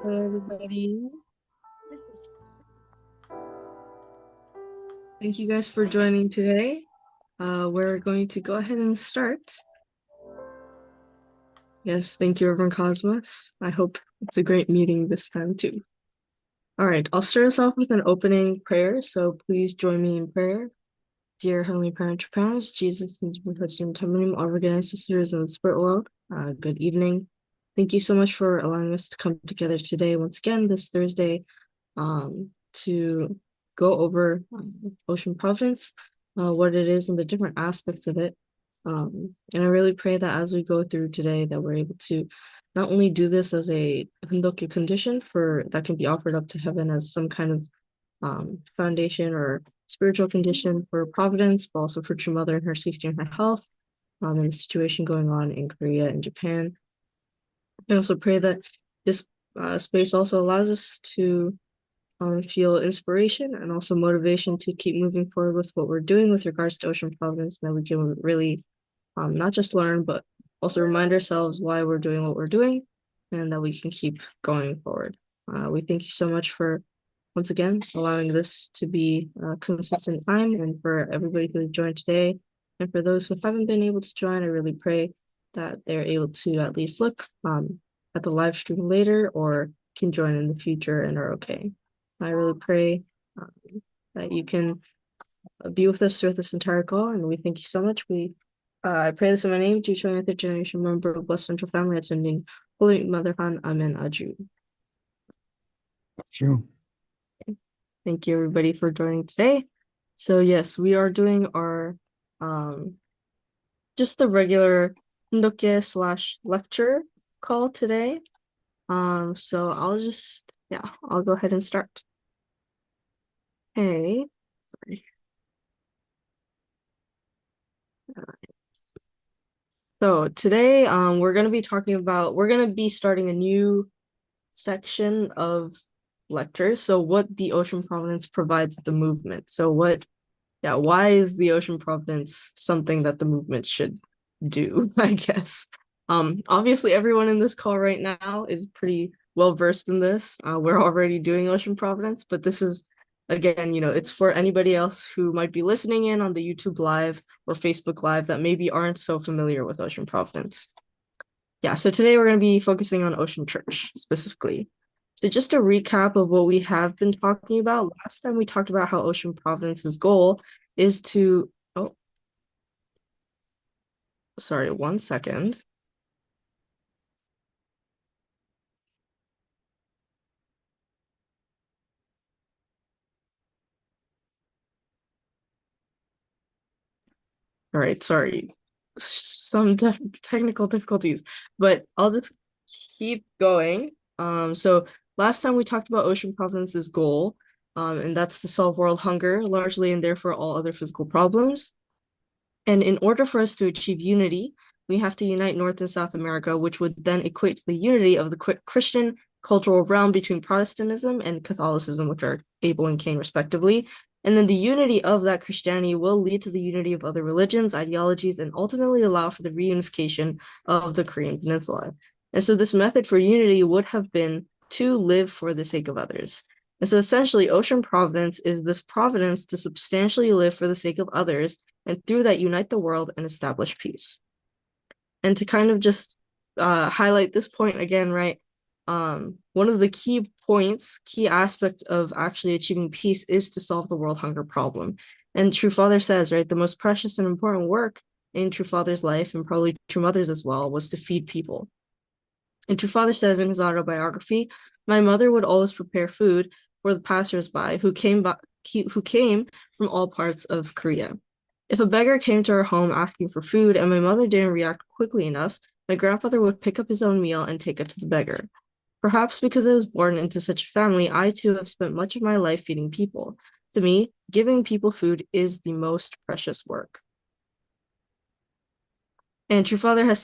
Hello, everybody. Thank you guys for joining today. We're going to go ahead and start. Yes, thank you, Reverend Cosmos. I hope it's a great meeting this time too. All right, I'll start us off with an opening prayer, so please join me in prayer. Dear Heavenly Parent, Parents, Jesus, and all of our ancestors in the spirit world, good evening. Thank you so much for allowing us to come together today once again this Thursday to go over Ocean Providence, what it is and the different aspects of it. And I really pray that as we go through today that we're able to not only do this as a condition for that can be offered up to heaven as some kind of foundation or spiritual condition for Providence, but also for True Mother and her safety and her health, and the situation going on in Korea and Japan. I also pray that this space also allows us to feel inspiration and also motivation to keep moving forward with what we're doing with regards to Ocean Providence, and that we can really not just learn, but also remind ourselves why we're doing what we're doing, and that we can keep going forward. We thank you so much for, once again, allowing this to be a consistent time, and for everybody who joined today. And for those who haven't been able to join, I really pray that they're able to at least look at the live stream later or can join in the future and are okay. I really pray that you can be with us throughout this entire call, and we thank you so much. I pray this in my name, Jucho, a third generation member of Blessed Central Family, attending Holy Mother Han, Amen, Aju. True. Thank you everybody for joining today. So yes, we are doing our just the regular Ndoke / lecture call today. So I'll go ahead and start. Hey, sorry. So today, we're going to be starting a new section of lectures. So what the Ocean Providence provides the movement. So why is the Ocean Providence something that the movement should do, I guess. Obviously everyone in this call right now is pretty well versed in this. We're already doing Ocean Providence, but this is, again, it's for anybody else who might be listening in on the YouTube Live or Facebook Live that maybe aren't so familiar with Ocean Providence. Yeah, so today we're going to be focusing on Ocean Church specifically. So just a recap of what we have been talking about. Last time we talked about how Ocean Providence's goal is to, sorry, 1 second. All right, sorry. Some technical difficulties, but I'll just keep going. So last time we talked about Ocean Providence's goal, and that's to solve world hunger, largely, and therefore all other physical problems. And in order for us to achieve unity, we have to unite North and South America, which would then equate to the unity of the Christian cultural realm between Protestantism and Catholicism, which are Abel and Cain, respectively. And then the unity of that Christianity will lead to the unity of other religions, ideologies, and ultimately allow for the reunification of the Korean Peninsula. And so this method for unity would have been to live for the sake of others. And so essentially, Ocean Providence is this providence to substantially live for the sake of others, and through that unite the world and establish peace. And to kind of just highlight this point again, right? One of the key aspects of actually achieving peace is to solve the world hunger problem. And True Father says, right, the most precious and important work in True Father's life, and probably True Mother's as well, was to feed people. And True Father says in his autobiography, my mother would always prepare food for the passersby who came from all parts of Korea. If a beggar came to our home asking for food and my mother didn't react quickly enough, my grandfather would pick up his own meal and take it to the beggar. Perhaps because I was born into such a family, I too have spent much of my life feeding people. To me, giving people food is the most precious work. And True Father had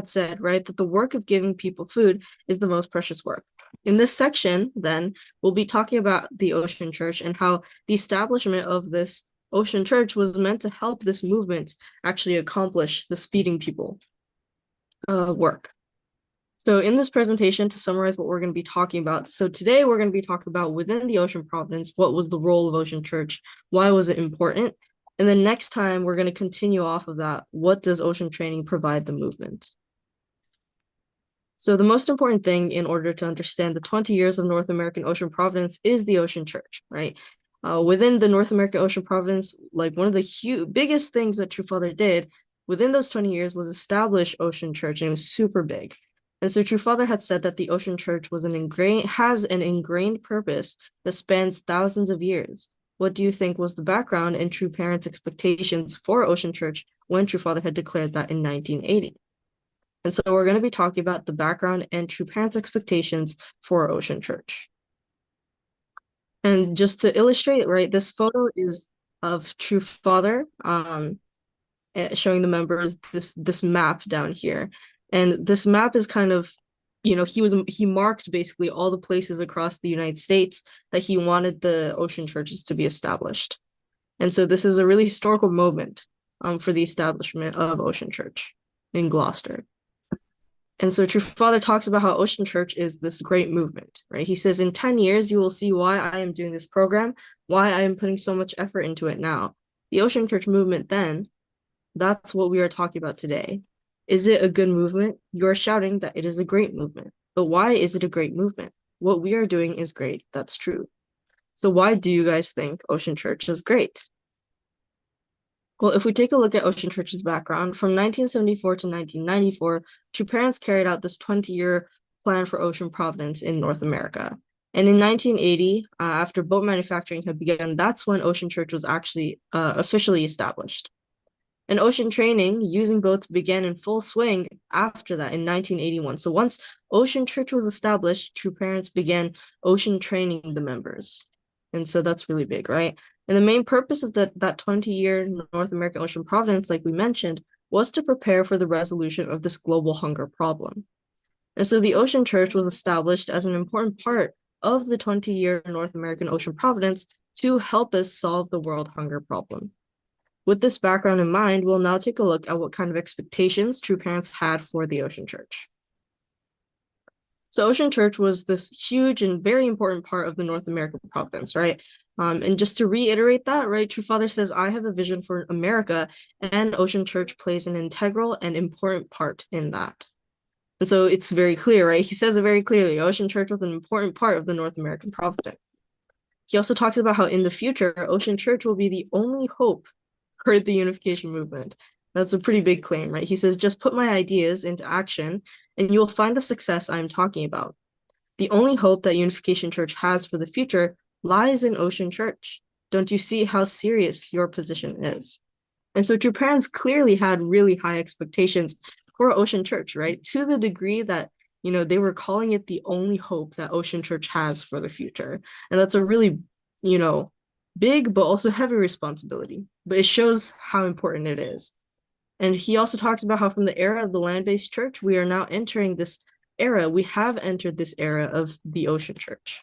said, right, that the work of giving people food is the most precious work. In this section, then, we'll be talking about the Ocean Church and how the establishment of this Ocean Church was meant to help this movement actually accomplish this feeding people work. So in this presentation, to summarize what we're going to be talking about, so today we're going to be talking about within the Ocean Providence, what was the role of Ocean Church, why was it important, and then next time we're going to continue off of that, what does Ocean Training provide the movement? So the most important thing in order to understand the 20 years of North American Ocean Providence is the Ocean Church, right? Within the North American Ocean Providence, like one of the biggest things that True Father did within those 20 years was establish Ocean Church, and it was super big. And so True Father had said that the Ocean Church has an ingrained purpose that spans thousands of years. What do you think was the background and True Parents' expectations for Ocean Church when True Father had declared that in 1980? And so we're going to be talking about the background and True Parents' expectations for Ocean Church. And just to illustrate, right, this photo is of True Father, showing the members this map down here. And this map is kind of, he marked basically all the places across the United States that he wanted the ocean churches to be established. And so this is a really historical moment for the establishment of Ocean Church in Gloucester. And so True Father talks about how Ocean Church is this great movement, right? He says, in 10 years, you will see why I am doing this program, why I am putting so much effort into it now. The Ocean Church movement then, that's what we are talking about today. Is it a good movement? You're shouting that it is a great movement. But why is it a great movement? What we are doing is great. That's true. So why do you guys think Ocean Church is great? Well, if we take a look at Ocean Church's background, from 1974 to 1994, True Parents carried out this 20-year plan for ocean providence in North America. And in 1980, after boat manufacturing had begun, that's when Ocean Church was actually officially established. And ocean training using boats began in full swing after that in 1981. So once Ocean Church was established, True Parents began ocean training the members. And so that's really big, right? And the main purpose of that 20-year North American ocean providence, like we mentioned, was to prepare for the resolution of this global hunger problem. And so the Ocean Church was established as an important part of the 20-year North American ocean providence to help us solve the world hunger problem. With this background in mind, we'll now take a look at what kind of expectations True Parents had for the Ocean Church. So Ocean Church was this huge and very important part of the North American providence, right? And just to reiterate that, right, True Father says, I have a vision for America, and Ocean Church plays an integral and important part in that. And so it's very clear, right? He says it very clearly, Ocean Church was an important part of the North American providence. He also talks about how in the future, Ocean Church will be the only hope for the unification movement. That's a pretty big claim, right? He says, just put my ideas into action and you'll find the success I'm talking about. The only hope that Unification Church has for the future lies in Ocean Church. Don't you see how serious your position is? And so True Parents clearly had really high expectations for Ocean Church, right? To the degree that, they were calling it the only hope that Ocean Church has for the future. And that's a really, big but also heavy responsibility. But it shows how important it is. And he also talks about how from the era of the land-based church, we are now entering this era. We have entered this era of the Ocean Church.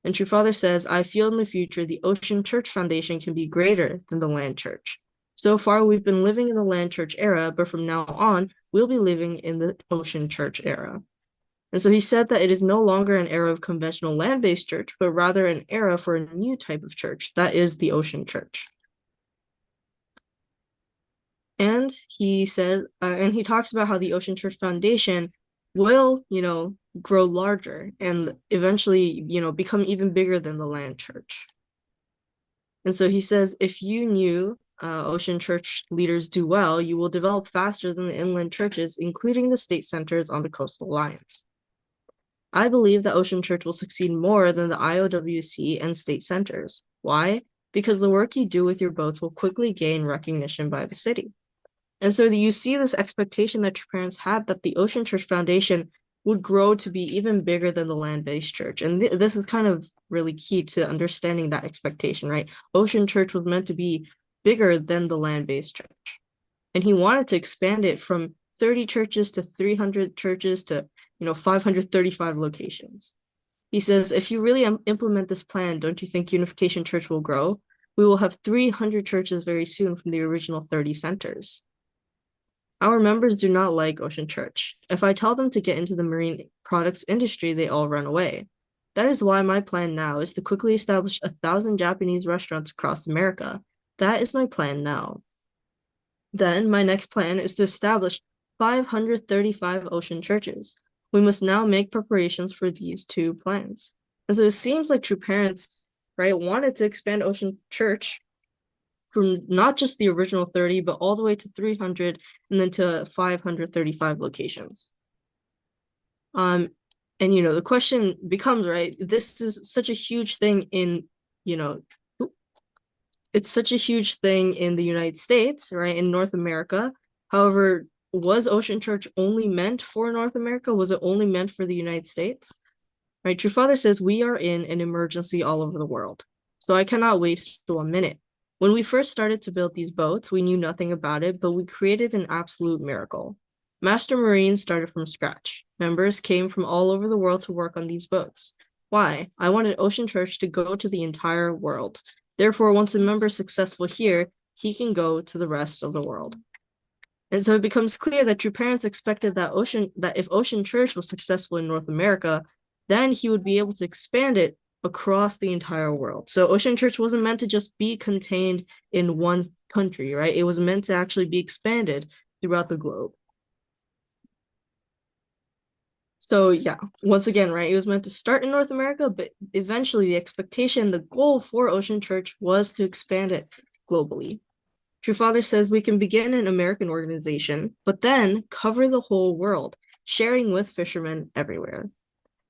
And True Father says, I feel in the future the Ocean Church Foundation can be greater than the land church. So far, we've been living in the land church era, but from now on, we'll be living in the Ocean Church era. And so he said that it is no longer an era of conventional land-based church, but rather an era for a new type of church, that is the Ocean Church. And he said, and he talks about how the Ocean Church Foundation will, grow larger and eventually, become even bigger than the land church. And so he says, if you knew Ocean Church leaders do well, you will develop faster than the inland churches, including the state centers on the coastal lines. I believe that Ocean Church will succeed more than the IOWC and state centers. Why? Because the work you do with your boats will quickly gain recognition by the city. And so you see this expectation that True Parents had that the Ocean Church Foundation would grow to be even bigger than the land-based church. And this is kind of really key to understanding that expectation, right? Ocean Church was meant to be bigger than the land-based church. And he wanted to expand it from 30 churches to 300 churches to 535 locations. He says, if you really implement this plan, don't you think Unification Church will grow? We will have 300 churches very soon from the original 30 centers. Our members do not like Ocean Church. If I tell them to get into the marine products industry, they all run away. That is why my plan now is to quickly establish 1,000 Japanese restaurants across America. That is my plan now. Then my next plan is to establish 535 Ocean churches. We must now make preparations for these two plans. And so it seems like True Parents, right, wanted to expand Ocean Church from not just the original 30, but all the way to 300 and then to 535 locations. And, the question becomes, right, this is such a huge thing in, it's such a huge thing in the United States, right, in North America. However, was Ocean Church only meant for North America? Was it only meant for the United States? right? True Father says we are in an emergency all over the world, so I cannot waste 1 minute. When we first started to build these boats, we knew nothing about it, but we created an absolute miracle. Master Marines started from scratch. Members came from all over the world to work on these boats. Why? I wanted Ocean Church to go to the entire world. Therefore, once a member is successful here, he can go to the rest of the world. And so it becomes clear that True Parents expected that if Ocean Church was successful in North America, then he would be able to expand it across the entire world. So Ocean Church wasn't meant to just be contained in one country, right? It was meant to actually be expanded throughout the globe. So yeah, once again, right, it was meant to start in North America, but eventually the expectation, the goal for Ocean Church was to expand it globally. True Father says we can begin an American organization, but then cover the whole world, sharing with fishermen everywhere.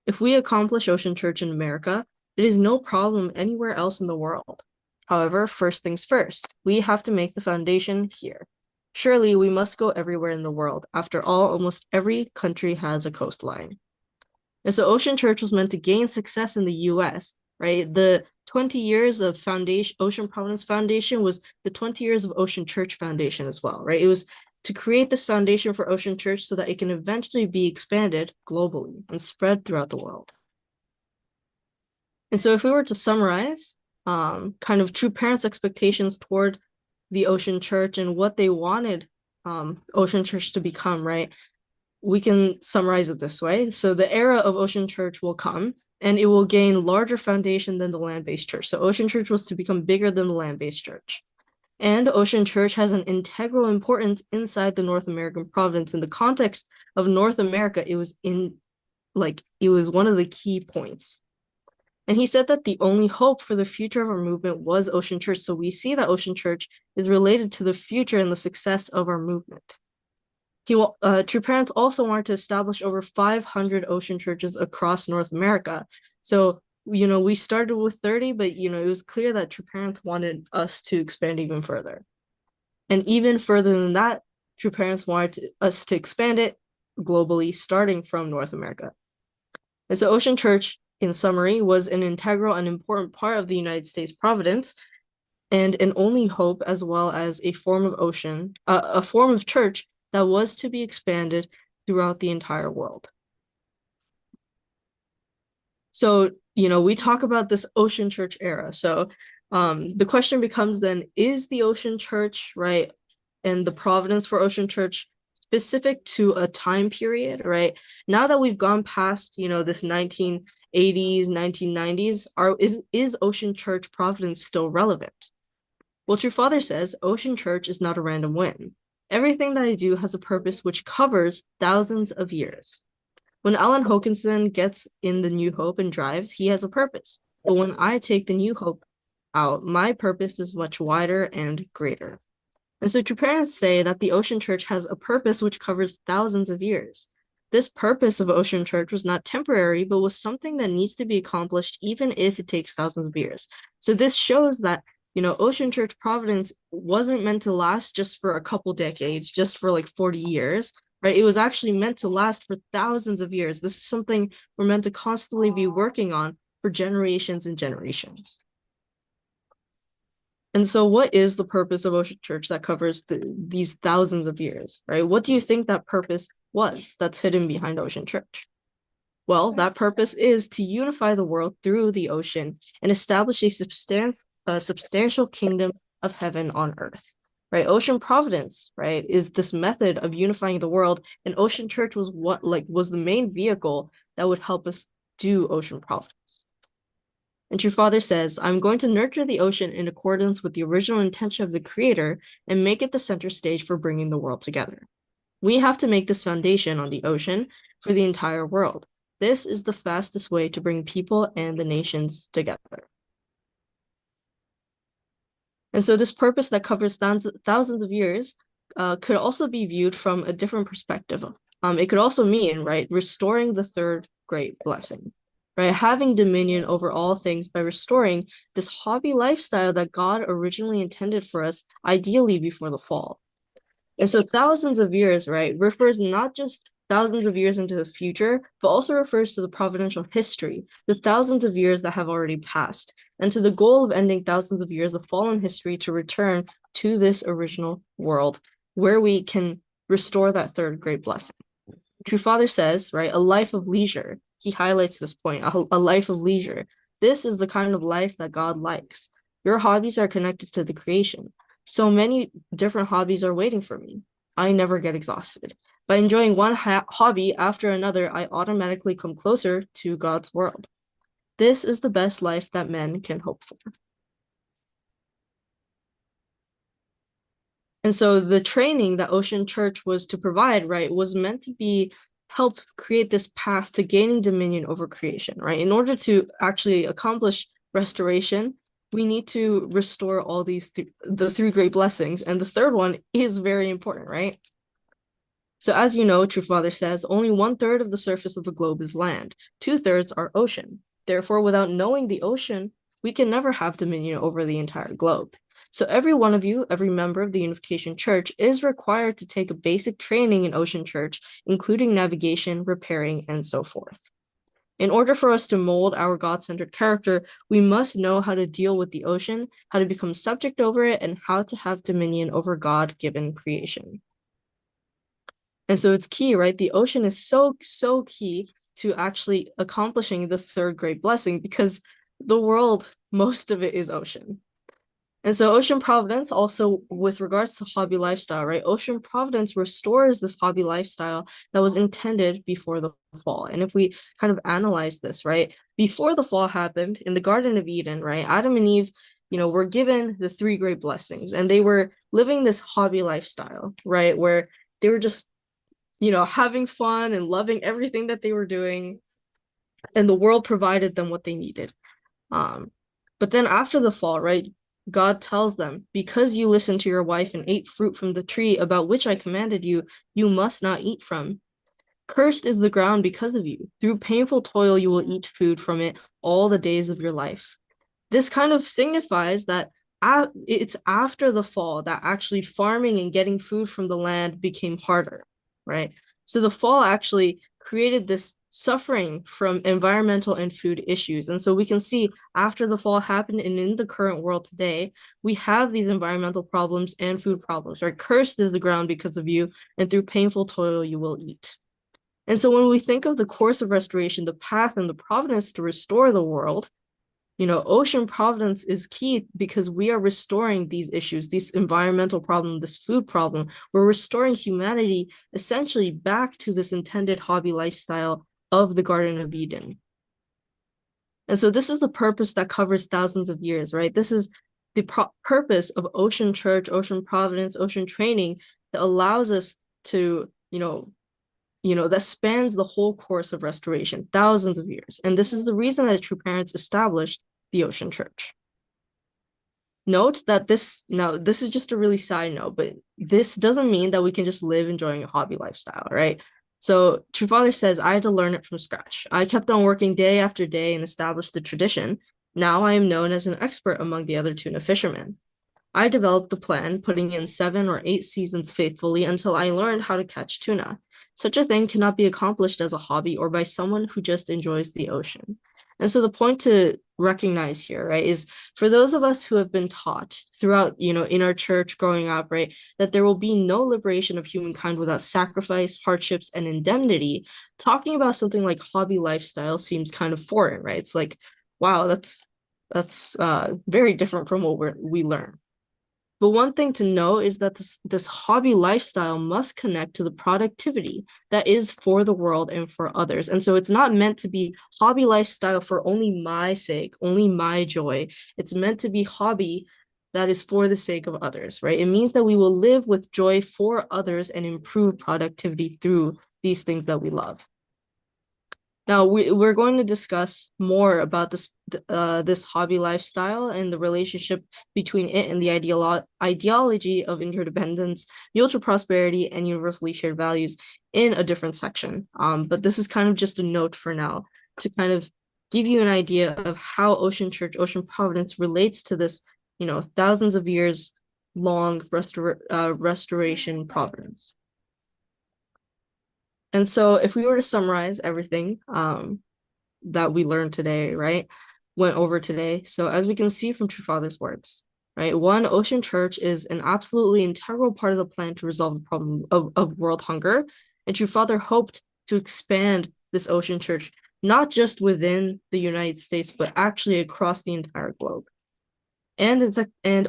If we accomplish Ocean Church in America, it is no problem anywhere else in the world. However, first things first, we have to make the foundation here. Surely we must go everywhere in the world. After all, almost every country has a coastline. And so Ocean Church was meant to gain success in the US, right? The 20 years of Ocean Providence Foundation was the 20 years of Ocean Church Foundation as well, right? It was to create this foundation for Ocean Church so that it can eventually be expanded globally and spread throughout the world. And so if we were to summarize kind of True Parents' expectations toward the Ocean Church and what they wanted Ocean Church to become, right? We can summarize it this way. So the era of Ocean Church will come and it will gain larger foundation than the land-based church. So Ocean Church was to become bigger than the land-based church. And Ocean Church has an integral importance inside the North American province. In the context of North America, it was one of the key points. And he said that the only hope for the future of our movement was Ocean Church. So we see that Ocean Church is related to the future and the success of our movement. True Parents also wanted to establish over 500 Ocean Churches across North America. So, we started with 30, but, it was clear that True Parents wanted us to expand even further. And even further than that, True Parents wanted us to expand it globally, starting from North America. And so Ocean Church, in summary, was an integral and important part of the United States Providence and an only hope, as well as a form of church that was to be expanded throughout the entire world. So, we talk about this Ocean Church era. So the question becomes then, is the Ocean Church, right, and the providence for Ocean Church specific to a time period, right? Now that we've gone past, this 1980s, 1990s, is Ocean Church providence still relevant? Well, True Father says Ocean Church is not a random win. Everything that I do has a purpose which covers thousands of years. When Alan Hokinson gets in the New Hope and drives, he has a purpose. But when I take the New Hope out, my purpose is much wider and greater. And so True Parents say that the Ocean Church has a purpose which covers thousands of years. This purpose of Ocean Church was not temporary, but was something that needs to be accomplished even if it takes thousands of years. So this shows that Ocean Church Providence wasn't meant to last just for a couple decades, just for like 40 years, right? It was actually meant to last for thousands of years. This is something we're meant to constantly be working on for generations and generations. And so what is the purpose of Ocean Church that covers these thousands of years, right? What do you think that purpose was that's hidden behind Ocean Church? Well, that purpose is to unify the world through the ocean and establish a substantial kingdom of heaven on earth, right? Ocean Providence, right, is this method of unifying the world, and Ocean Church was was the main vehicle that would help us do Ocean Providence. And True Father says, I'm going to nurture the ocean in accordance with the original intention of the Creator and make it the center stage for bringing the world together. We have to make this foundation on the ocean for the entire world. This is the fastest way to bring people and the nations together. And so this purpose that covers thousands of years could also be viewed from a different perspective. It could also mean, right, restoring the third great blessing, right? Having dominion over all things by restoring this hobby lifestyle that God originally intended for us, ideally before the fall. And so thousands of years, right, refers not just thousands of years into the future, but also refers to the providential history, the thousands of years that have already passed, and to the goal of ending thousands of years of fallen history to return to this original world where we can restore that third great blessing. True Father says, right, a life of leisure. He highlights this point, a life of leisure. This is the kind of life that God likes. Your hobbies are connected to the creation. So many different hobbies are waiting for me. I never get exhausted. By enjoying one hobby after another, I automatically come closer to God's world. This is the best life that men can hope for. And so the training that Ocean Church was to provide, right, was meant to be help create this path to gaining dominion over creation, right? In order to actually accomplish restoration, we need to restore all these the three great blessings. And the third one is very important, right? So as you know, True Father says, only 1/3 of the surface of the globe is land. 2/3 are ocean. Therefore, without knowing the ocean, we can never have dominion over the entire globe. So every one of you, every member of the Unification Church, is required to take a basic training in Ocean Church, including navigation, repairing, and so forth. In order for us to mold our God-centered character, we must know how to deal with the ocean, how to become subject over it, and how to have dominion over God-given creation. And so it's key, right? The ocean is so key to actually accomplishing the third great blessing because the world, most of it is ocean. And so Ocean Providence also, with regards to hobby lifestyle, right? Ocean Providence restores this hobby lifestyle that was intended before the fall. And if we kind of analyze this, right? Before the fall happened in the Garden of Eden, right? Adam and Eve, were given the three great blessings and they were living this hobby lifestyle, right? Where they were just, having fun and loving everything that they were doing. And the world provided them what they needed. But then after the fall, right? God tells them, because you listened to your wife and ate fruit from the tree about which I commanded you, you must not eat from. Cursed is the ground because of you. Through painful toil, you will eat food from it all the days of your life. This kind of signifies that it's after the fall that actually farming and getting food from the land became harder, right? So the fall actually created this suffering from environmental and food issues. And so we can see after the fall happened and in the current world today, we have these environmental problems and food problems, right? Cursed is the ground because of you, and through painful toil you will eat. And so when we think of the course of restoration, the path and the providence to restore the world, Ocean Providence is key because we are restoring these issues, this environmental problem, this food problem. We're restoring humanity essentially back to this intended hobby lifestyle of the Garden of Eden. And so this is the purpose that covers thousands of years, right? This is the purpose of Ocean Church, Ocean Providence, Ocean Training that allows us to, that spans the whole course of restoration, thousands of years. And this is the reason that True Parents established the Ocean Church. Note that this is just a really side note, but this doesn't mean that we can just live enjoying a hobby lifestyle, right? So True Father says, I had to learn it from scratch. I kept on working day after day and established the tradition. Now I am known as an expert among the other tuna fishermen. I developed the plan, putting in 7 or 8 seasons faithfully until I learned how to catch tuna. Such a thing cannot be accomplished as a hobby or by someone who just enjoys the ocean. And so the point to recognize here, right, is for those of us who have been taught throughout, in our church growing up, right, that there will be no liberation of humankind without sacrifice, hardships, and indemnity, talking about something like hobby lifestyle seems kind of foreign, right? It's like, wow, that's very different from what we learn. But one thing to know is that this hobby lifestyle must connect to the productivity that is for the world and for others. And so it's not meant to be hobby lifestyle for only my sake, only my joy. It's meant to be hobby that is for the sake of others, right? It means that we will live with joy for others and improve productivity through these things that we love. Now, we're going to discuss more about this hobby lifestyle and the relationship between it and the ideology of interdependence, mutual prosperity, and universally shared values in a different section. But this is kind of just a note for now to kind of give you an idea of how Ocean Church, Ocean Providence relates to this, thousands of years long restoration providence. And so if we were to summarize everything that we learned today, right? Went over today. So as we can see from True Father's words, right? One, Ocean Church is an absolutely integral part of the plan to resolve the problem of world hunger. And True Father hoped to expand this Ocean Church, not just within the United States, but actually across the entire globe. And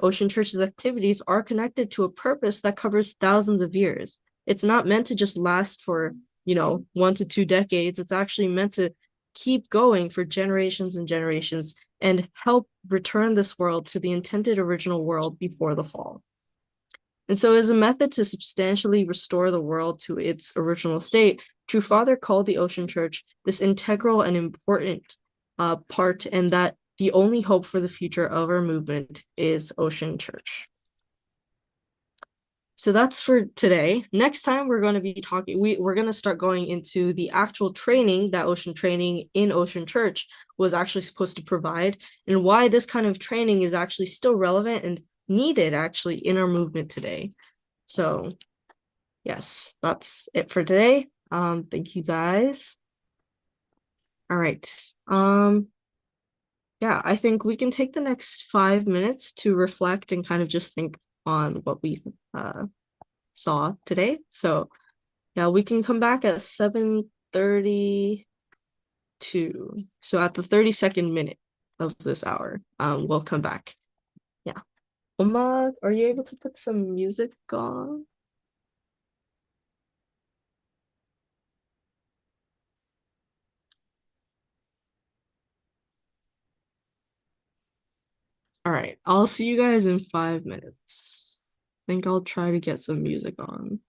Ocean Church's activities are connected to a purpose that covers thousands of years. It's not meant to just last for, 1 to 2 decades. It's actually meant to keep going for generations and generations and help return this world to the intended original world before the fall. And so, as a method to substantially restore the world to its original state, True Father called the Ocean Church this integral and important part, and that the only hope for the future of our movement is Ocean Church. So that's for today. Next time we're going to be talking, we're going to start going into the actual training that Ocean Training in Ocean Church was actually supposed to provide, and why this kind of training is actually still relevant and needed actually in our movement today. So yes, that's it for today. Thank you guys. All right. Yeah, I think we can take the next 5 minutes to reflect and kind of just think on what we saw today. So yeah, we can come back at 7:32. So at the 32nd minute of this hour, we'll come back. Yeah. Oma, are you able to put some music on? All right, I'll see you guys in 5 minutes. I think I'll try to get some music on.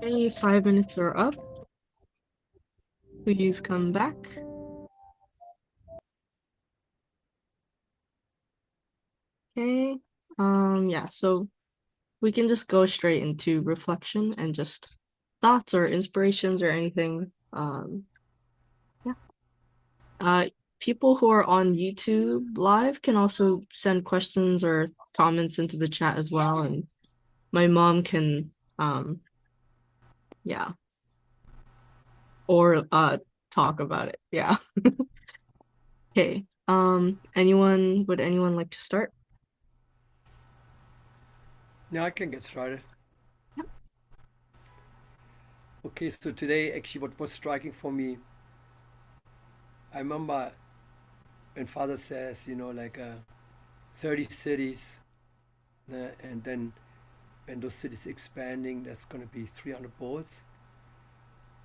Okay, 5 minutes are up. Please come back. Okay. Yeah, so we can just go straight into reflection and just thoughts or inspirations or anything. Yeah. Uh, People who are on YouTube live can also send questions or comments into the chat as well, and my mom can, yeah, or talk about it. Yeah. Okay. Would anyone like to start? Now I can get started. Yep. Okay, so today actually what was striking for me, I remember when Father says, 30 cities, and then when those cities expanding, there's going to be 300 boats.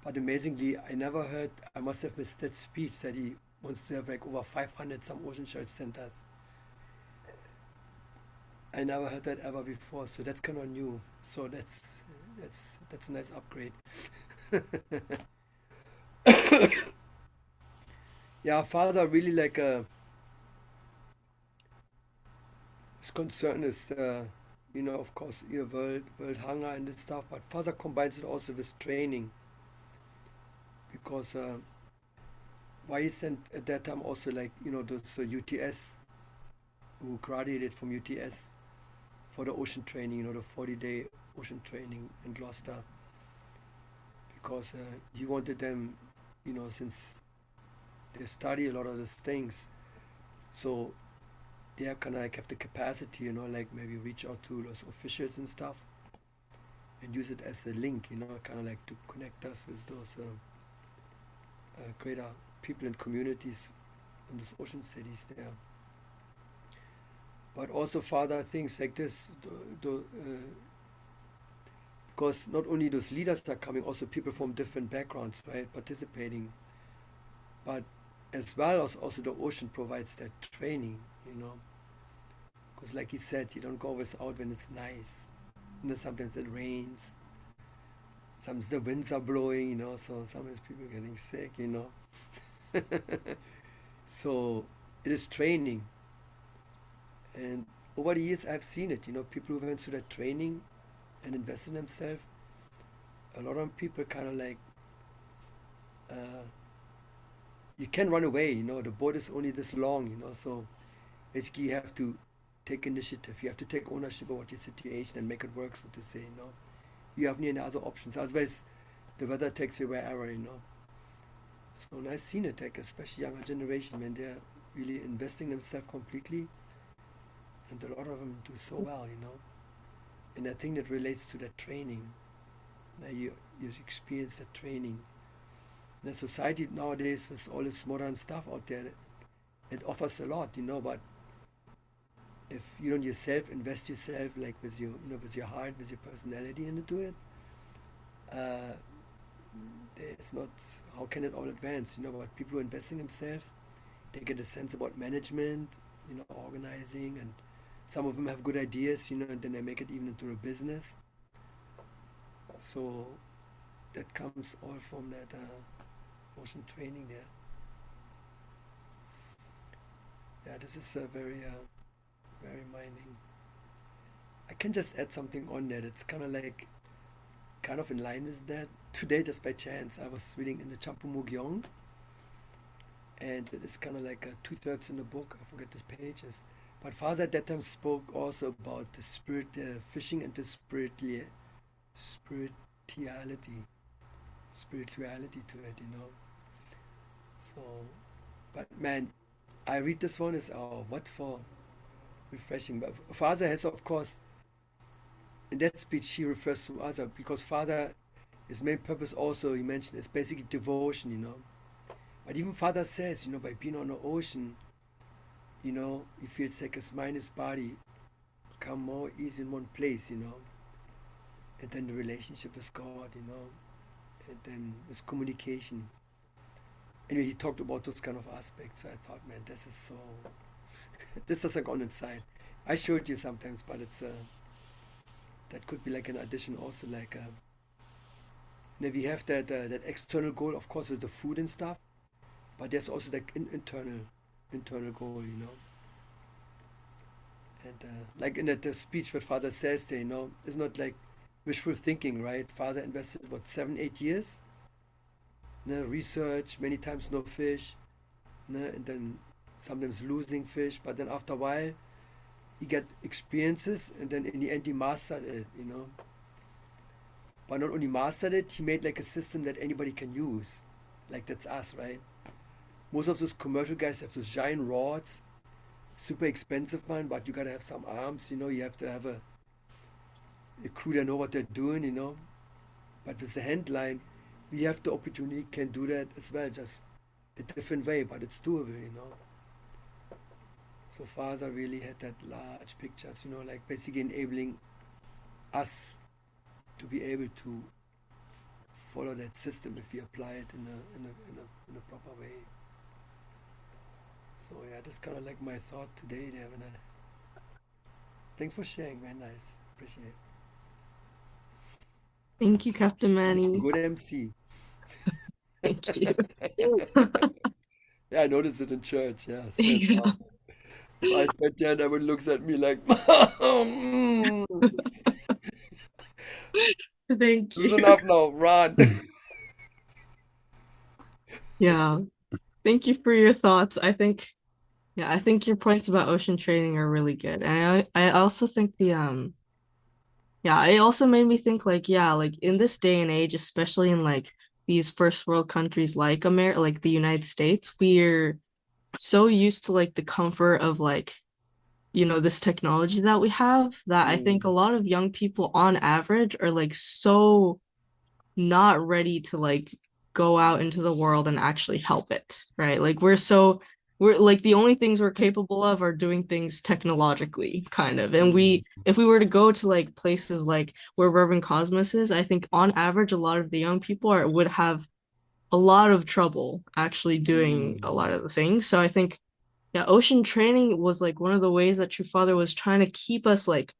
But amazingly, I never heard, I must have missed that speech that he wants to have like over 500 some ocean church centers. I never heard that ever before, so that's kind of new. So that's a nice upgrade. Yeah, Father really his concern is, of course, world hunger and this stuff. But Father combines it also with training, because why he sent at that time also those UTS who graduated from UTS for the ocean training, the 40-day ocean training in Gloucester, because he wanted them, since they study a lot of these things, so they are kind of like have the capacity, like maybe reach out to those officials and stuff and use it as a link, kind of like to connect us with those greater people and communities in those ocean cities there. But also further things like this, because not only those leaders are coming, also people from different backgrounds, right, participating. But as well as also the ocean provides that training, because like he said, you don't go always out when it's nice. Sometimes it rains, sometimes the winds are blowing, so sometimes people are getting sick. So it is training. And over the years, I've seen it. People who went through that training and invested in themselves. A lot of people kind of like, uh, you can run away. The boat is only this long. So basically, you have to take initiative. You have to take ownership of what your situation and make it work, so to say. You have any other options. Otherwise, the weather takes you wherever. So and I've seen it, like especially younger generation, when they're really investing themselves completely, and a lot of them do so well. And I think that relates to that training. You experience that training. The society nowadays, with all this modern stuff out there, it offers a lot. But if you don't yourself invest yourself, like with with your heart, with your personality into it, uh, it's not. How can it all advance? But people who invest in themselves, they get a sense about management, organizing, and some of them have good ideas, and then they make it even into a business. So that comes all from that motion training there. Yeah, this is very minding. I can just add something on that. It's kind of in line with that. Today, just by chance, I was reading in the Champu, and it is kind of like two-thirds in the book. I forget these pages. But Father at that time spoke also about the spirit, fishing into spirituality, spirituality to it. So, but man, I read this one as what for refreshing. But Father has, of course, in that speech he refers to other, because Father, his main purpose also he mentioned is basically devotion. But even Father says, by being on the ocean, he feels like his mind, his body come more easy in one place. And then the relationship with God, and then his communication. Anyway, he talked about those kind of aspects. So I thought, man, this is so. This doesn't go inside. I showed you sometimes, but it's that could be like an addition also, like Now we have that external goal, of course, with the food and stuff, but there's also that internal goal, you know. And like in that speech, what Father says there, you know, it's not like wishful thinking, right? Father invested what 7, 8 years, research, many times no fish, and then sometimes losing fish, but then after a while he get experiences, and then in the end he mastered it, you know. But not only mastered it, he made like a system that anybody can use. Like that's us, right? Most of those commercial guys have those giant rods, super expensive man, but you gotta have some arms, you know. You have to have a crew that know what they're doing, you know. But with the hand line, we have the opportunity, can do that as well, just a different way, but it's doable, you know. So Father really had that large pictures, you know, like basically enabling us to be able to follow that system if we apply it in a proper way. So yeah, that's kind of like my thought today there. Thanks for sharing, very nice, appreciate it. Thank you, Captain Manny. Good MC. Thank you. Yeah, I noticed it in church. Yeah, stand Yeah. up. If I sat there, and everyone looks at me like, "Mm, Thank this is you. enough now, run." Yeah. Thank you for your thoughts. I think your points about ocean training are really good. And I also think yeah, it also made me think like, yeah, like in this day and age, especially in like these first world countries like like the United States, we're so used to like the comfort of like, this technology that we have that I think a Mm, lot of young people on average are like so not ready to like go out into the world and actually help it, right? Like we're like the only things we're capable of are doing things technologically, kind of. And mm, if we were to go to like places like where Reverend Cosmos is, I think on average a lot of the young people would have a lot of trouble actually doing a mm, lot of the things. So I think yeah, ocean training was like one of the ways that True Father was trying to keep us like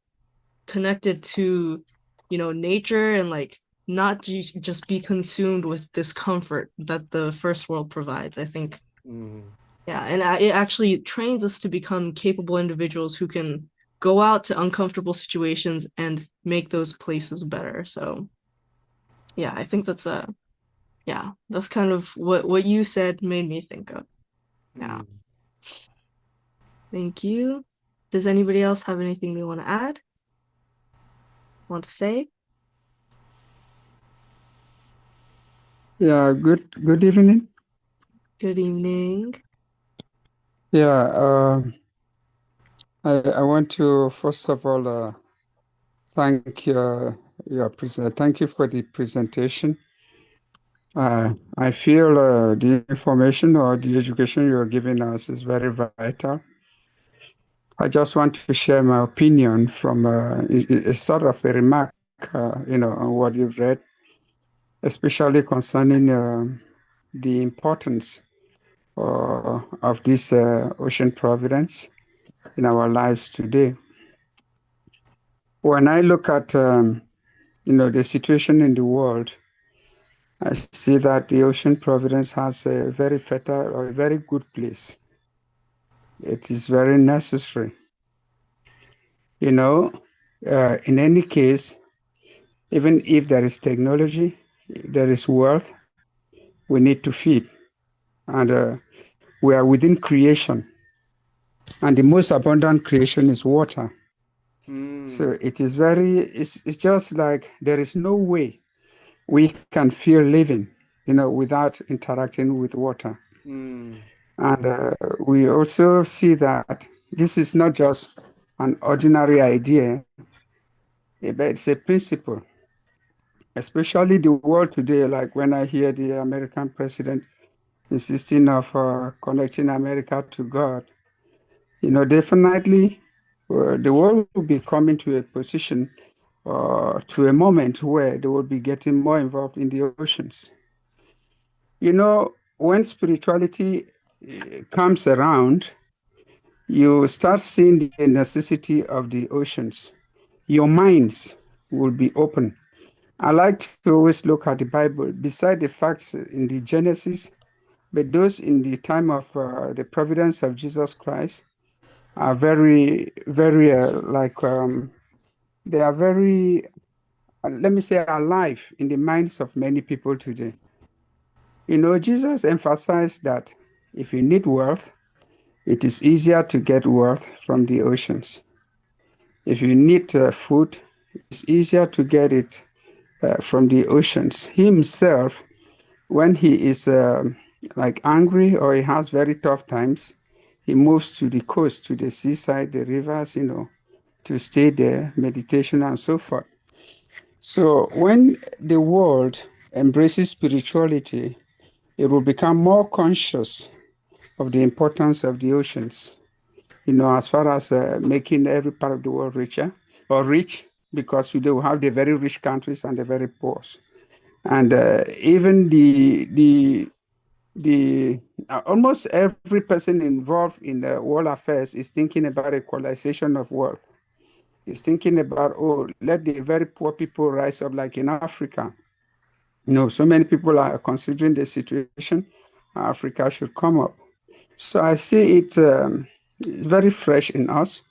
connected to, nature and like not just be consumed with this comfort that the first world provides. I think, mm, yeah, and it actually trains us to become capable individuals who can go out to uncomfortable situations and make those places better. So, yeah, I think yeah, that's kind of what you said made me think of. Yeah, mm. thank you. Does anybody else have anything they want to add? Want to say? Yeah, good evening. Good evening. Yeah, I want to first of all thank thank you for the presentation. I feel the information or the education you're giving us is very vital. I just want to share my opinion from a sort of a remark, on what you've read, especially concerning the importance of this ocean providence in our lives today. When I look at the situation in the world, I see that the ocean providence has a very fertile or a very good place. It is very necessary. You know, in any case, even if there is technology, there is wealth, we need to feed. And we are within creation. And the most abundant creation is water. Mm, So it's just like there is no way we can feel living, without interacting with water. mm, And we also see that this is not just an ordinary idea, but it's a principle, especially the world today. Like when I hear the American president insisting of connecting America to God, definitely the world will be coming to a position to a moment where they will be getting more involved in the oceans. When spirituality comes around, you start seeing the necessity of the oceans. Your minds will be open I like to always look at the Bible beside the facts in the Genesis, but those in the time of the providence of Jesus Christ are very, very they are very, let me say, alive in the minds of many people today. You know, Jesus emphasized that if you need wealth, it is easier to get wealth from the oceans. If you need food, it's easier to get it from the oceans. He himself, when he is like angry or he has very tough times, he moves to the coast, to the seaside, the rivers, you know, to stay there, meditation and so forth. So when the world embraces spirituality, it will become more conscious of the importance of the oceans, you know, as far as making every part of the world richer or rich, because they will have the very rich countries and the very poor. And even the almost every person involved in world affairs is thinking about equalization of wealth. Is thinking about, oh, let the very poor people rise up, like in Africa. You know, so many people are considering the situation. Africa should come up. So I see it very fresh in us.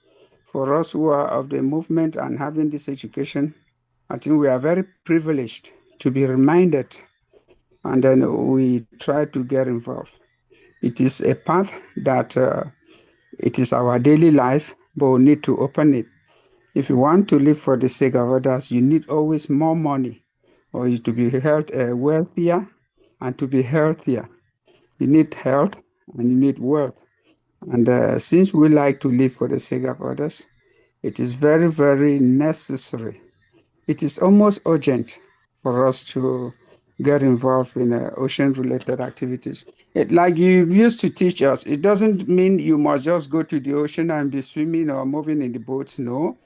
For us who are of the movement and having this education, I think we are very privileged to be reminded, and then we try to get involved. It is a path that it is our daily life, but we need to open it. If you want to live for the sake of others, you need always more money, or you to be wealthier and to be healthier. You need health and you need wealth. And since we like to live for the sake of others, it is very, very necessary. It is almost urgent for us to get involved in ocean-related activities. Like you used to teach us, it doesn't mean you must just go to the ocean and be swimming or moving in the boats, no.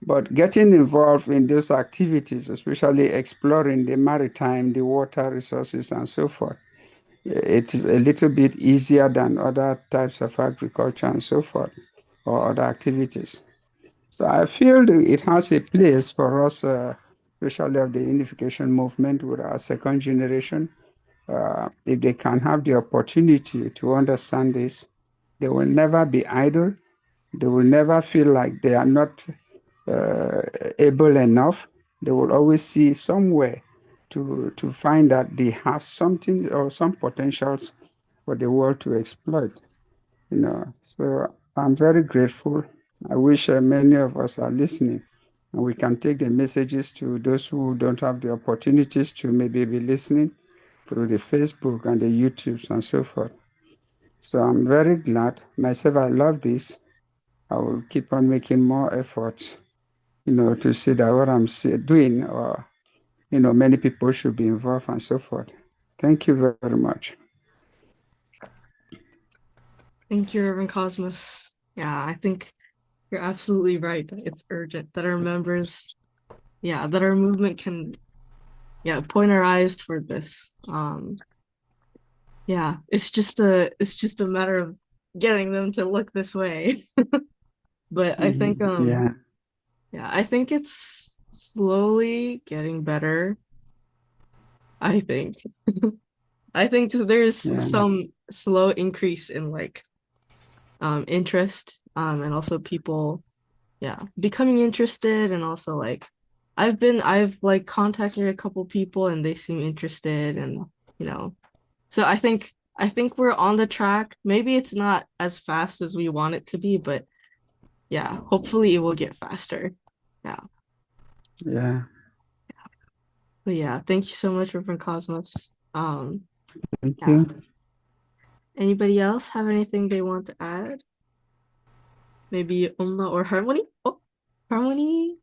But getting involved in those activities, especially exploring the maritime, the water resources, and so forth, it is a little bit easier than other types of agriculture and so forth, or other activities. So I feel that it has a place for us, especially of the unification movement with our second generation. If they can have the opportunity to understand this, they will never be idle. They will never feel like they are not uh, able enough. They will always see somewhere to find that they have something or some potentials for the world to exploit. You know, so I'm very grateful. I wish many of us are listening, and we can take the messages to those who don't have the opportunities to maybe be listening through the Facebook and the YouTubes and so forth. So I'm very glad. Myself, I love this. I will keep on making more efforts, you know, to see that what I'm doing, or, you know, many people should be involved and so forth. Thank you very much. Thank you, Reverend Cosmos. Yeah, I think you're absolutely right. It's urgent that our members, yeah, that our movement can, yeah, point our eyes toward this. Yeah, it's just a matter of getting them to look this way. But I think Yeah, yeah, I think it's slowly getting better. I think. I think there's yeah, some slow increase in like interest and also people, yeah, becoming interested, and also like I've like contacted a couple people and they seem interested, and you know, so I think we're on the track. Maybe it's not as fast as we want it to be, but yeah, hopefully it will get faster. Yeah. yeah. But yeah, thank you so much, Reverend Cosmos. Thank Yeah. you. Anybody else have anything they want to add? Maybe Umma or Harmony? Oh, Harmony.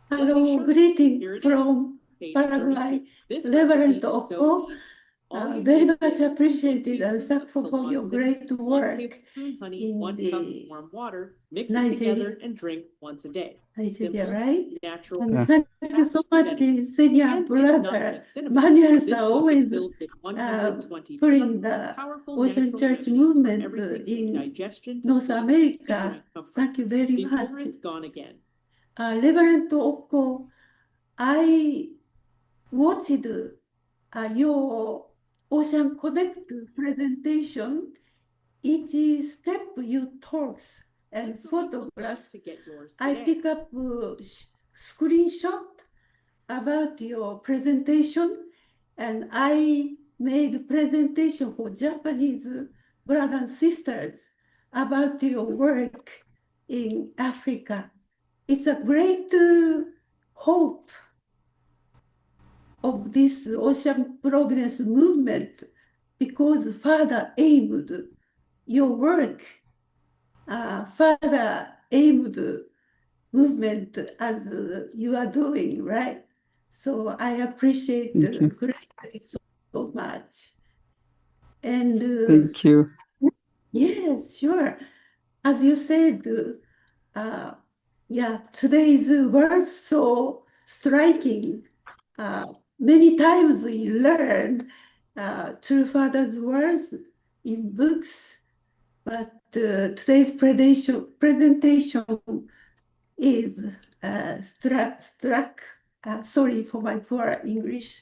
Hello, greeting from Paraguay, Reverend Oko. Very much appreciated and thankful for your great work in the Nigeria. Nigeria, right? And Yeah, thank you so much, senior brother. Manuals are always putting the Ocean Church movement in North America. Thank you very much. Reverend Oko, I watched your Ocean Connect presentation. Each step you talks and photographs. I pick up screenshot about your presentation, and I made presentation for Japanese brothers and sisters about your work in Africa. It's a great hope of this Ocean Providence movement because Father aimed your work, Father aimed movement as you are doing, right? So I appreciate Thank you. greatly so much. And Thank you. yes, sure. As you said, yeah, today's words so striking. Many times we learn True Father's words in books, but today's presentation is struck. Sorry for my poor English.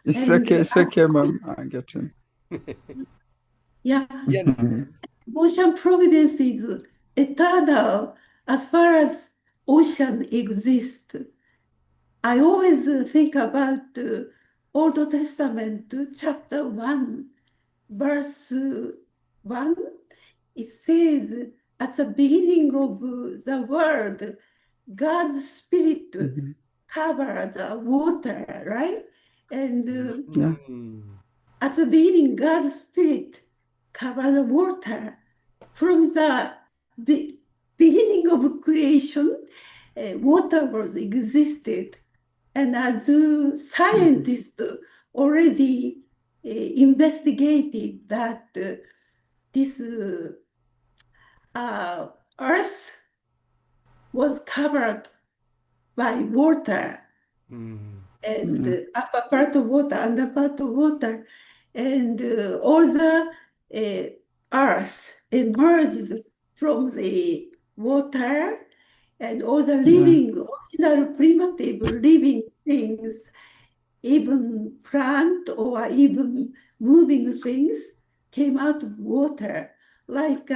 It's And okay. It's okay, Mom. I get it. yeah, We understand. Ocean Providence is eternal as far as ocean exists. I always think about Old Testament, chapter 1, verse 1. It says, at the beginning of the world, God's Spirit Mhm. covered the water, right? And Yeah. at the beginning, God's Spirit covered the water. From the beginning of creation, water was existed. And as scientists already investigated that this Earth was covered by water, and Yeah. upper part of water, under part of water, and all the Earth emerged from the water, and all the Yeah. living, original primitive living things, even plant or even moving things, came out of water, like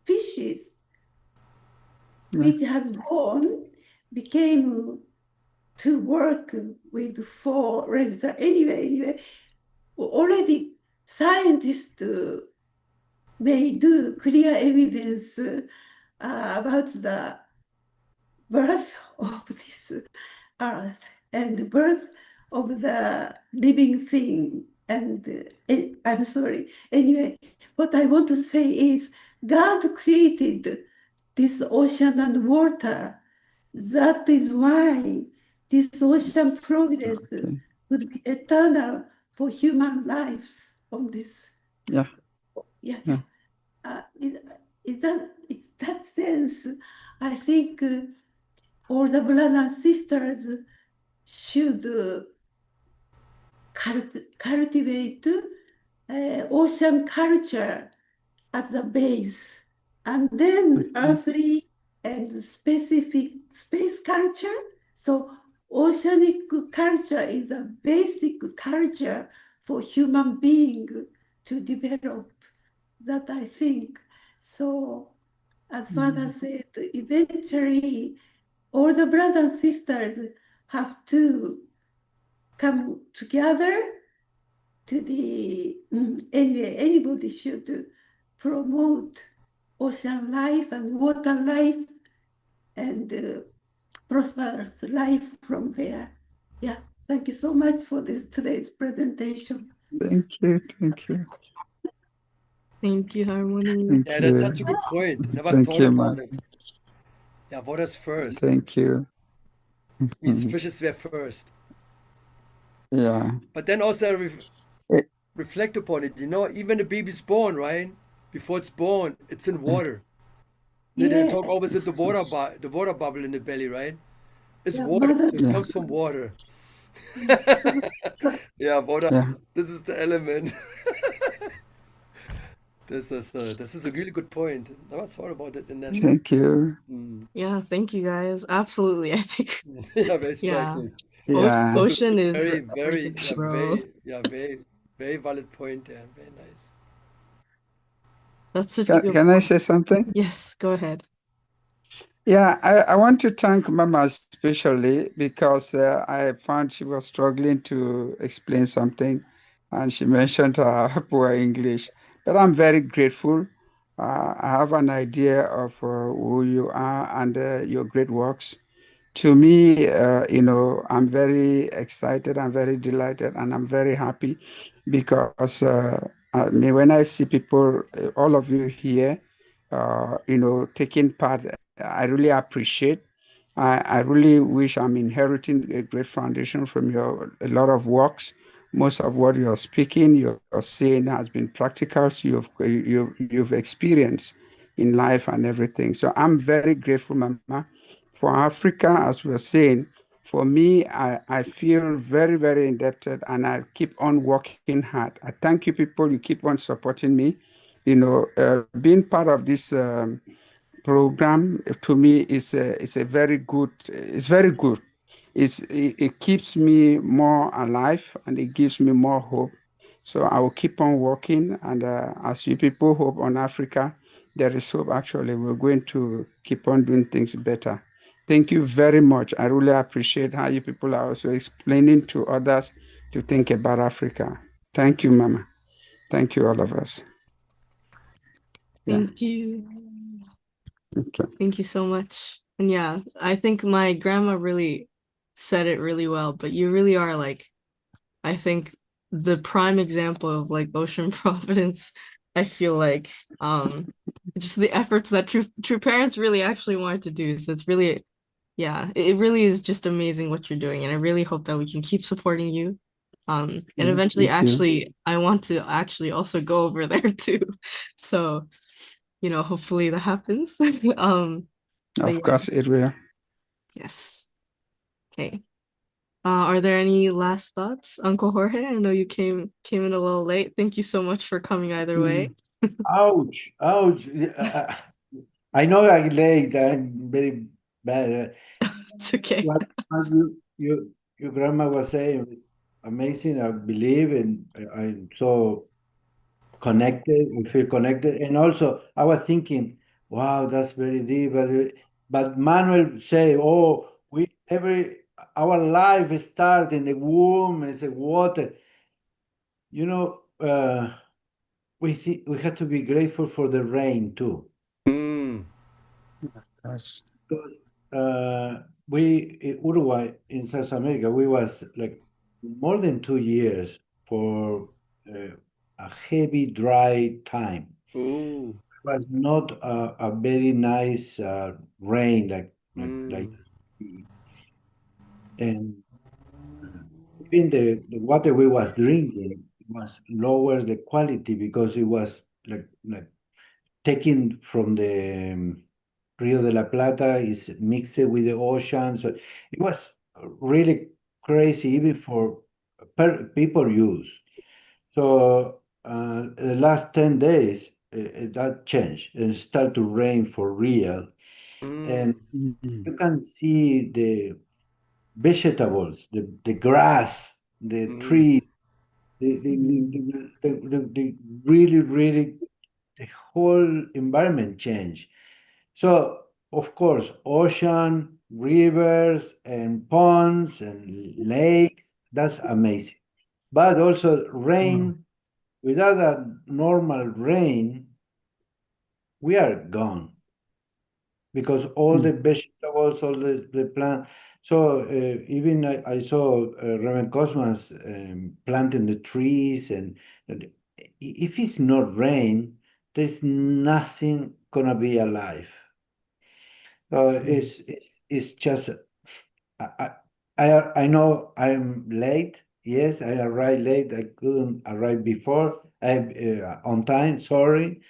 fishes, Yeah. which has born, became to work with four legs. Anyway, already scientists may do clear evidence about the birth of this earth and the birth of the living thing. And I'm sorry. Anyway, what I want to say is God created this ocean and water. That is why this ocean providence Okay. would be eternal for human lives on this. Yeah. Yeah. Yeah. It's that sense. I think all the brothers and sisters should cultivate ocean culture as a base, and then Okay. earthly and specific space culture. So oceanic culture is a basic culture for human being to develop, that I think. So as Father said, eventually all the brothers and sisters have to come together to the anyway, anybody should promote ocean life and water life and prosperous life from there. Yeah, thank you so much for this today's presentation. Thank you. Thank you. Thank you, Harmony. Thank Yeah, that's you. such a good point. Never Thank thought you, about man. it. Yeah, water's first. Thank you. Means fishes were first. Yeah. But then also Eh, reflect upon it. Even the baby's born, right? Before it's born, it's in water. They talk Yeah, always with the water bubble in the belly, right? It's yeah, water, mother. so it Yeah. comes from water. Yeah, water. Yeah. This is the element. This is a really good point. Never thought about it in that. Mhm. Thank you. Mm. Yeah, thank you guys. Absolutely. I think, Yeah, very yeah, striking. Yeah. This is ocean is very, very, everything, yeah, bro. very valid point there. Very nice. That's such a good Can I point. say something? Yes, go ahead. Yeah, I want to thank Mama especially because I found she was struggling to explain something and she mentioned her poor English. But I'm very grateful. I have an idea of who you are and your great works. To me, I'm very excited, I'm very delighted, and I'm very happy because I mean, when I see people, all of you here, taking part, I really appreciate. I really wish I'm inheriting a great foundation from your a lot of works. Most of what you're speaking, you're saying has been practicals you've experienced in life and everything. So I'm very grateful, Mama. For Africa, as we are saying, for me, I feel very, very indebted and I keep on working hard. I thank you people, you keep on supporting me. Being part of this program to me is a very good, it's very good. It keeps me more alive and it gives me more hope. So I will keep on working and as you people hope on Africa, there is hope actually. We're going to keep on doing things better. Thank you very much. I really appreciate how you people are also explaining to others to think about Africa. Thank you, Mama. Thank you, all of us. Yeah. Thank you. Okay. Thank you so much. And yeah, I think my grandma really said it really well, but you really are like, I think the prime example of like ocean Providence. I feel like just the efforts that true parents really actually wanted to do. So it's really, yeah, it really is just amazing what you're doing. And I really hope that we can keep supporting you. And Yeah. eventually Thank you. actually I want to actually also go over there too. So, hopefully that happens. But Of yeah, course, it will. yes. Okay. Are there any last thoughts, Uncle Jorge? I know you came in a little late. Thank you so much for coming either way. Mm. Ouch, ouch. I know I'm late. I'm very bad. It's okay. What your grandma was saying is amazing. I believe, and I'm so connected. I feel connected, and also I was thinking, wow, that's very deep. But Manuel say, oh, we every our life start in the womb, it's the water. You know, we have to be grateful for the rain too. Mm. Yes. Because we in Uruguay in South America, we was like more than 2 years for a heavy dry time. Oh. It was not a very nice rain like Mm. and uh, even the water we was drinking was lower the quality because it was like taken from the Rio de la Plata is mixed with the ocean. So it was really crazy even for people use. So the last 10 days, that changed and start to rain for real. Mm. And Mm. you can see the vegetables, the grass, the Mm. trees, Mm. the really, really, the whole environment change. So, of course, ocean, rivers, and ponds and lakes, that's amazing. But also Wow. rain, without a normal rain, we are gone because all the Mm. vegetables, all the plant. So even I saw Reverend Cosmas planting the trees, and if it's not rain, there's nothing gonna be alive. So Mm. it's just I I know I'm late. Yes, I arrived late. I couldn't arrive before. I on time. Sorry,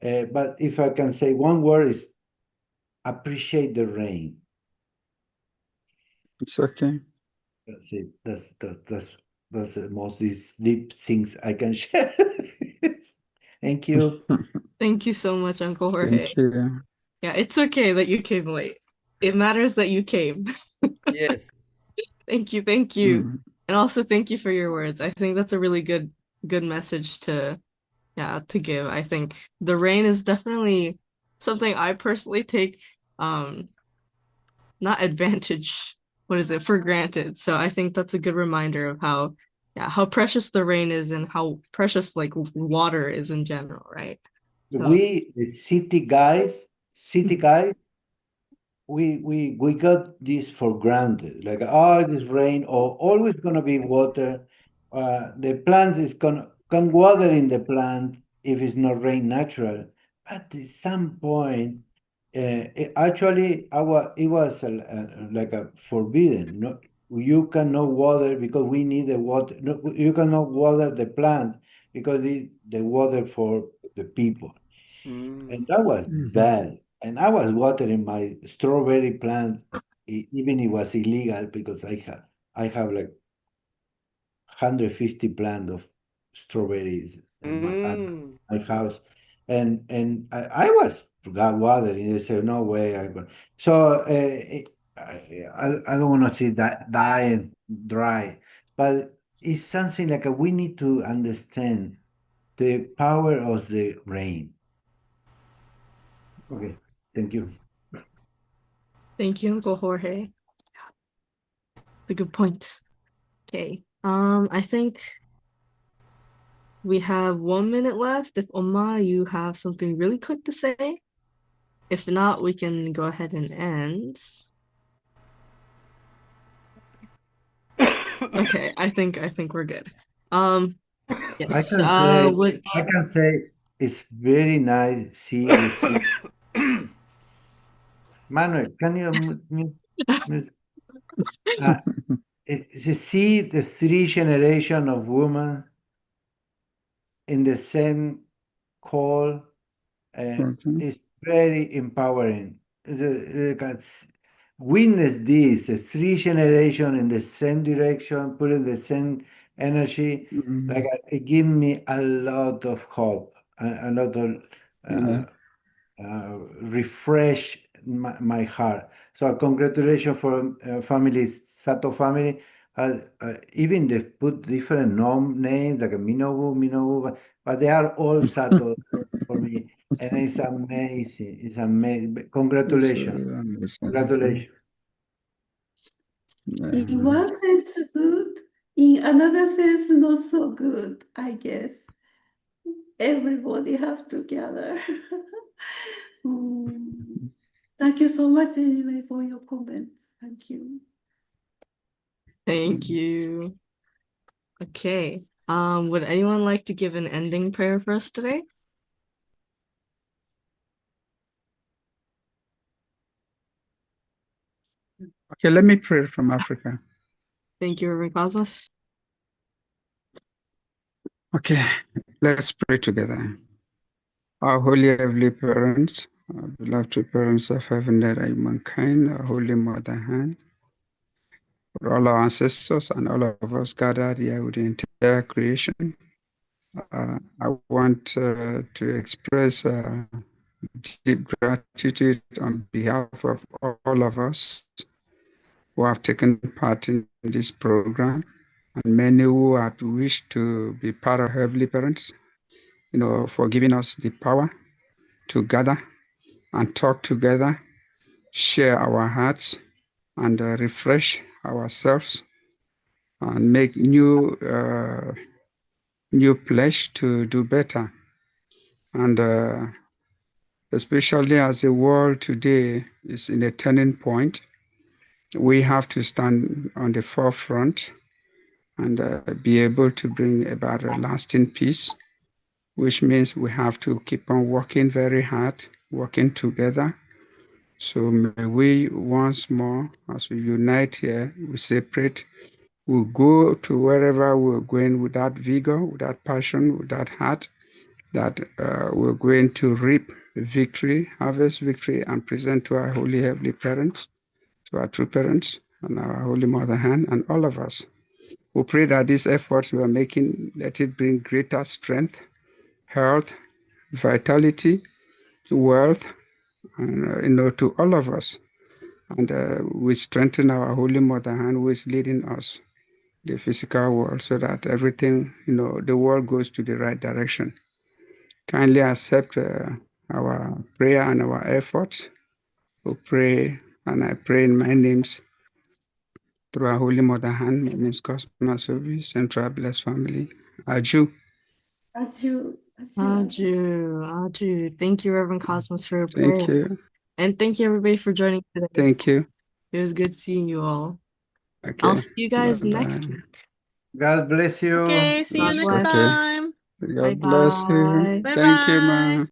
but if I can say one word is appreciate the rain. It's okay. That's it. That's the most deep things I can share. Thank you. Thank you so much, Uncle Jorge. Thank you. Yeah, it's okay that you came late. It matters that you came. Yes. Thank you, thank you. Mm. And also thank you for your words. I think that's a really good message to give. I think the rain is definitely something I personally take not advantage, what is it, for granted. So I think that's a good reminder of how precious the rain is and how precious like water is in general, right? So We, the city guys, we got this for granted. Like, oh, it is rain, or always gonna be water. The plants is gonna can water in the plant if it's not rain natural. But at some point, actually, it was like a forbidden. No, you cannot water because we need the water. No, you cannot water the plant because the water for the people. Mm. And that was Mhm. bad. And I was watering my strawberry plant, even it was illegal because I have like 150 plants of strawberries at Mm. my house, and I was got watering. They said no way. So I don't want to see that dying dry, but it's something like we need to understand the power of the rain. Okay, thank you. thank you, Uncle Jorge. It's a good point. Okay. I think we have 1 minute left. If Oma, you have something really quick to say. If not, we can go ahead and end. Okay, I think we're good. Um, I yes. can say, Would I can say it's very nice see the sea. Manuel, can you mute? Uh, you see the three generation of women in the same call. Okay. It's very empowering. Witness this, a three generation in the same direction, putting the same energy. Like Mm. it give me a lot of hope, a lot of Yeah. uh, refresh my heart. So congratulations for family Sato family. Even they put different names like a Minobu, but they are all Sato for me, and it's amazing. It's amazing. It's Congratulations, understandable. congratulations. In Yeah. one sense good, in another sense not so good, I guess. Everybody have together. Mm. Thank you so much anyway for your comments. Thank you. thank Mm. you. Okay. Would anyone like to give an ending prayer for us today? Okay, let me pray from Africa. Thank you, Reverend Cosmos. Okay, let's pray together. Our holy heavenly parents, our beloved parents of heaven that are mankind, our holy mother hand, for all our ancestors and all of us gathered here with the entire creation. I want to express deep gratitude on behalf of all of us who have taken part in this program and many who have wished to be part of Heavenly Parents, for giving us the power to gather and talk together, share our hearts, and refresh ourselves and make new pledge to do better. And especially as the world today is in a turning point, we have to stand on the forefront and be able to bring about a lasting peace, which means we have to keep on working very hard, working together. So may we once more, as we unite here, we separate, we go to wherever we're going with that vigor, with that passion, with that heart, that we're going to reap victory, harvest victory, and present to our holy heavenly parents, to our true parents, and our holy mother hand, and all of us. We pray that these efforts we are making, let it bring greater strength, health, vitality, wealth, and to all of us. And we strengthen our Holy Mother hand, who is leading us, the physical world, so that everything, the world goes to the right direction. Kindly accept our prayer and our efforts. We pray, and I pray in my names through our Holy Mother hand. My name is Cosma Sobi, Central Blessed Family. Aju. Aju, Aju, Aju. Thank you, Reverend Cosmos, for your prayer. Thank you. And thank you, everybody, for joining today. Thank you. It was good seeing you all. Okay. I'll see you guys Bye-bye. next week. God bless you. Okay, see you God next bless. Okay. time. God bless you. Bye-bye. Thank you, Bye-bye. ma.